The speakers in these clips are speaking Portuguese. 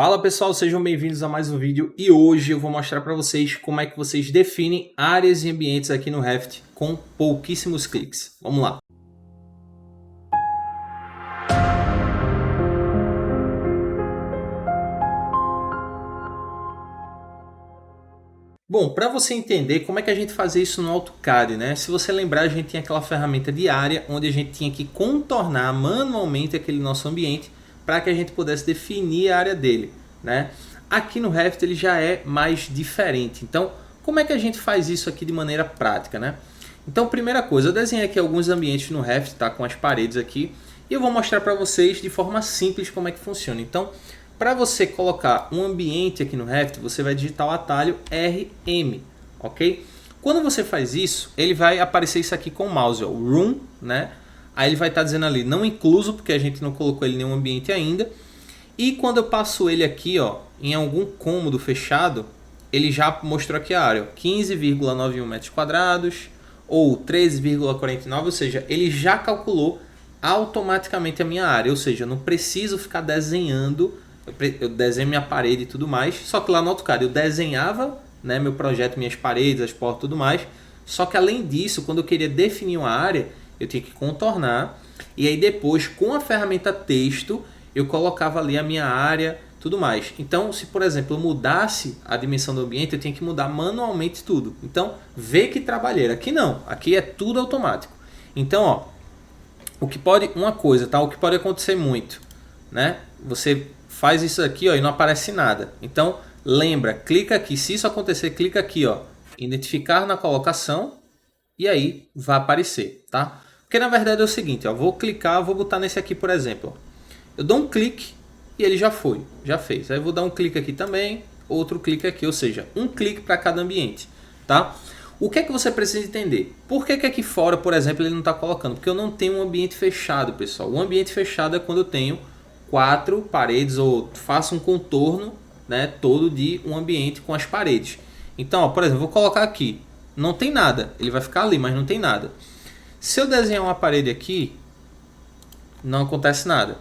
Fala pessoal, sejam bem-vindos a mais um vídeo e hoje eu vou mostrar para vocês como é que vocês definem áreas e ambientes aqui no Revit com pouquíssimos cliques. Vamos lá! Bom, para você entender como é que a gente fazia isso no AutoCAD, né? Se você lembrar, a gente tinha aquela ferramenta de área onde a gente tinha que contornar manualmente aquele nosso ambiente para que a gente pudesse definir a área dele, né? Aqui no Revit ele já é mais diferente. Então, como é que a gente faz isso aqui de maneira prática, né? Então, primeira coisa, eu desenhei aqui alguns ambientes no Revit, tá? Com as paredes aqui, e eu vou mostrar para vocês de forma simples como é que funciona. Então, para você colocar um ambiente aqui no Revit, você vai digitar o atalho RM, ok? Quando você faz isso, ele vai aparecer isso aqui com o mouse, ó, Room, né? Aí ele vai estar dizendo ali, não incluso, porque a gente não colocou ele em nenhum ambiente ainda. E quando eu passo ele aqui, ó, em algum cômodo fechado, ele já mostrou aqui a área, 15,91 metros quadrados ou 13,49, ou seja, ele já calculou automaticamente a minha área, ou seja, eu não preciso ficar desenhando. Eu desenho minha parede e tudo mais, só que lá no AutoCAD eu desenhava, né, meu projeto, minhas paredes, as portas e tudo mais, só que além disso, quando eu queria definir uma área, eu tinha que contornar, e aí depois, com a ferramenta texto, eu colocava ali a minha área, tudo mais. Então, se por exemplo eu mudasse a dimensão do ambiente, eu tinha que mudar manualmente tudo. Então, vê que trabalheira. Aqui não, aqui é tudo automático. Então, ó, o que pode acontecer muito, né? Você faz isso aqui, ó, e não aparece nada. Então, lembra, clica aqui. Se isso acontecer, clica aqui, ó, identificar na colocação, e aí vai aparecer, tá? Porque na verdade é o seguinte, ó, vou clicar, vou botar nesse aqui, por exemplo. Ó. Eu dou um clique e ele já fez. Aí eu vou dar um clique aqui também, outro clique aqui, ou seja, um clique para cada ambiente, tá? O que é que você precisa entender? Por que aqui fora, por exemplo, ele não está colocando? Porque eu não tenho um ambiente fechado, pessoal. Um ambiente fechado é quando eu tenho 4 paredes ou faço um contorno, né, todo de um ambiente com as paredes. Então, ó, por exemplo, vou colocar aqui, não tem nada, ele vai ficar ali, mas não tem nada. Se eu desenhar uma parede aqui, não acontece nada.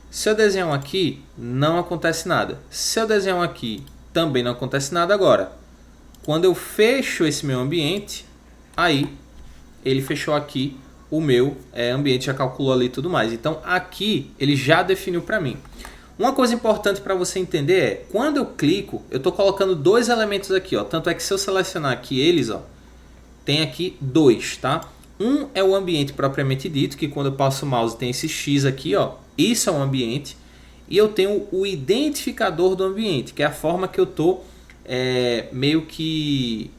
Se eu desenhar um aqui, não acontece nada. Se eu desenhar um aqui, também não acontece nada. Agora, quando eu fecho esse meu ambiente, aí ele fechou aqui o meu ambiente, já calculou ali e tudo mais. Então aqui ele já definiu para mim. Uma coisa importante para você entender é, quando eu clico, eu estou colocando dois elementos aqui, ó. Tanto é que se eu selecionar aqui eles, ó, tem aqui dois, tá? Um é o ambiente propriamente dito, que quando eu passo o mouse tem esse X aqui, ó. Isso é um ambiente. E eu tenho o identificador do ambiente, que é a forma que eu estou meio que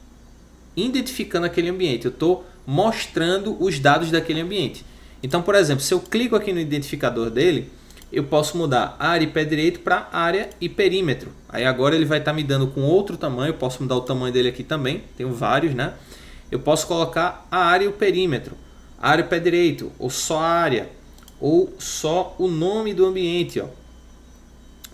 identificando aquele ambiente. Eu estou mostrando os dados daquele ambiente. Então, por exemplo, se eu clico aqui no identificador dele, eu posso mudar área e pé direito para área e perímetro. Aí agora ele vai estar me dando com outro tamanho, eu posso mudar o tamanho dele aqui também, tenho vários, né? Eu posso colocar a área e o perímetro, área e pé direito, ou só a área, ou só o nome do ambiente, ó.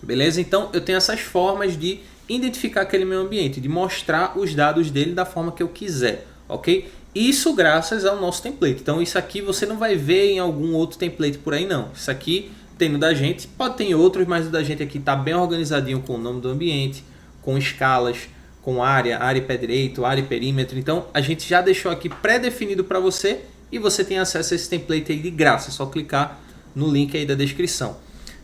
Beleza? Então eu tenho essas formas de identificar aquele meu ambiente, de mostrar os dados dele da forma que eu quiser, ok? Isso graças ao nosso template. Então isso aqui você não vai ver em algum outro template por aí não. Isso aqui tem no da gente, pode ter em outros, mas o da gente aqui está bem organizadinho com o nome do ambiente, com escalas, com área, área e pé direito, área e perímetro. Então a gente já deixou aqui pré-definido para você e você tem acesso a esse template aí de graça. É só clicar no link aí da descrição,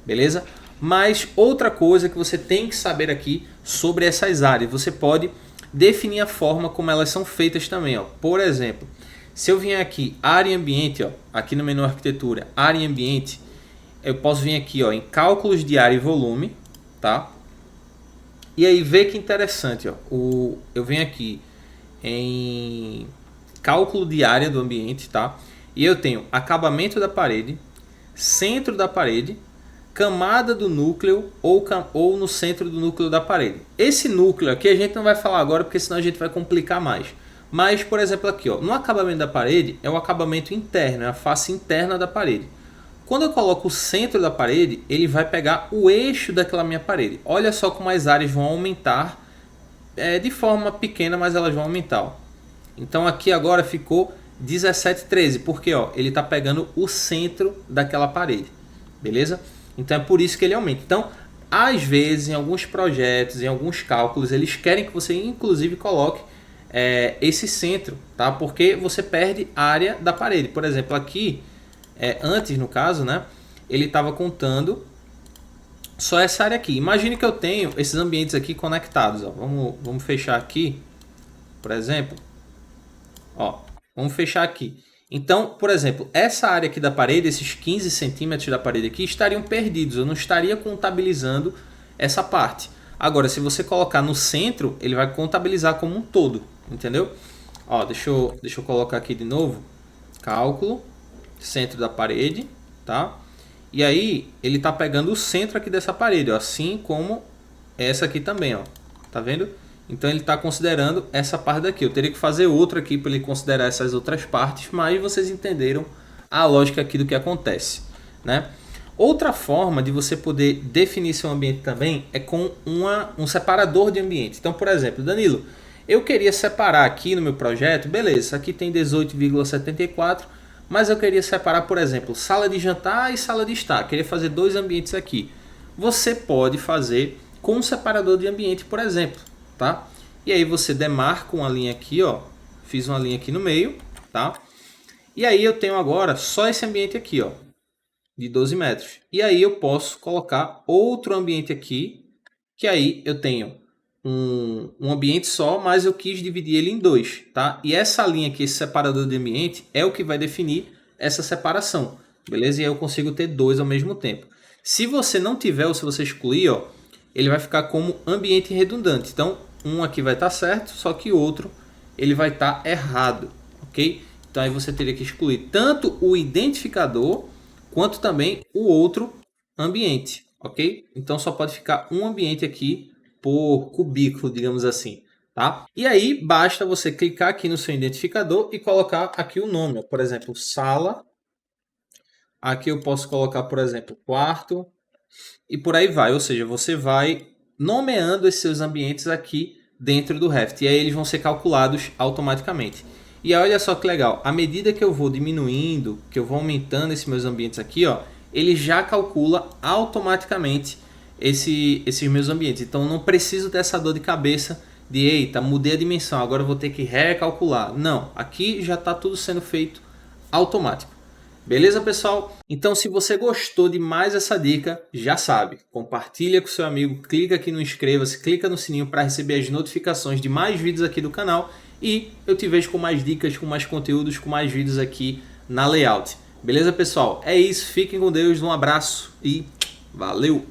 beleza? Mas outra coisa que você tem que saber aqui sobre essas áreas, você pode definir a forma como elas são feitas também, ó. Por exemplo, se eu vier aqui área e ambiente, ó, aqui no menu arquitetura, área e ambiente, eu posso vir aqui, ó, em cálculos de área e volume, tá? E aí vê que interessante, ó, eu venho aqui em cálculo de área do ambiente, tá? E eu tenho acabamento da parede, centro da parede, camada do núcleo ou no centro do núcleo da parede. Esse núcleo aqui a gente não vai falar agora porque senão a gente vai complicar mais. Mas, por exemplo, aqui, ó, no acabamento da parede é o acabamento interno, é a face interna da parede. Quando eu coloco o centro da parede, ele vai pegar o eixo daquela minha parede. Olha só como as áreas vão aumentar de forma pequena, mas elas vão aumentar. Ó. Então aqui agora ficou 17,13, porque ó, ele está pegando o centro daquela parede. Beleza? Então é por isso que ele aumenta. Então às vezes, em alguns projetos, em alguns cálculos, eles querem que você inclusive coloque esse centro, tá? Porque você perde área da parede. Por exemplo, aqui, antes no caso, né, ele estava contando só essa área aqui. Imagine que eu tenho esses ambientes aqui conectados. Ó. Vamos fechar aqui, por exemplo. Ó, vamos fechar aqui. Então, por exemplo, essa área aqui da parede, esses 15 centímetros da parede aqui, estariam perdidos. Eu não estaria contabilizando essa parte. Agora, se você colocar no centro, ele vai contabilizar como um todo, entendeu? Ó, deixa eu colocar aqui de novo. Cálculo, centro da parede, tá? E aí, ele está pegando o centro aqui dessa parede, ó, assim como essa aqui também, ó. Tá vendo? Então ele está considerando essa parte daqui. Eu teria que fazer outro aqui para ele considerar essas outras partes, mas vocês entenderam a lógica aqui do que acontece, né? Outra forma de você poder definir seu ambiente também é com um separador de ambiente. Então, por exemplo, Danilo, eu queria separar aqui no meu projeto, beleza, aqui tem 18,74, mas eu queria separar, por exemplo, sala de jantar e sala de estar. Queria fazer dois ambientes aqui. Você pode fazer com um separador de ambiente, por exemplo. Tá? E aí você demarca uma linha aqui, ó. Fiz uma linha aqui no meio, tá? E aí eu tenho agora só esse ambiente aqui, ó, de 12 metros. E aí eu posso colocar outro ambiente aqui, que aí eu tenho um ambiente só, mas eu quis dividir ele em dois, tá? E essa linha aqui, esse separador de ambiente, é o que vai definir essa separação, beleza? E aí eu consigo ter dois ao mesmo tempo. Se você não tiver, ou se você excluir, ó, ele vai ficar como ambiente redundante. Então, um aqui vai estar certo, só que o outro ele vai estar errado, ok? Então aí você teria que excluir tanto o identificador quanto também o outro ambiente, ok? Então só pode ficar um ambiente aqui por cubículo, digamos assim, tá? E aí basta você clicar aqui no seu identificador e colocar aqui o nome, ó. Por exemplo, sala. Aqui eu posso colocar, por exemplo, quarto. E por aí vai, ou seja, você vai nomeando esses seus ambientes aqui dentro do Revit. E aí eles vão ser calculados automaticamente. E aí, olha só que legal, à medida que eu vou diminuindo, que eu vou aumentando esses meus ambientes aqui, ó, ele já calcula automaticamente esses meus ambientes. Então não preciso dessa dor de cabeça de, eita, mudei a dimensão, agora eu vou ter que recalcular. Não, aqui já está tudo sendo feito automático. Beleza, pessoal? Então, se você gostou de mais essa dica, já sabe, compartilha com seu amigo, clica aqui no inscreva-se, clica no sininho para receber as notificações de mais vídeos aqui do canal e eu te vejo com mais dicas, com mais conteúdos, com mais vídeos aqui na Layout. Beleza, pessoal? É isso, fiquem com Deus, um abraço e valeu!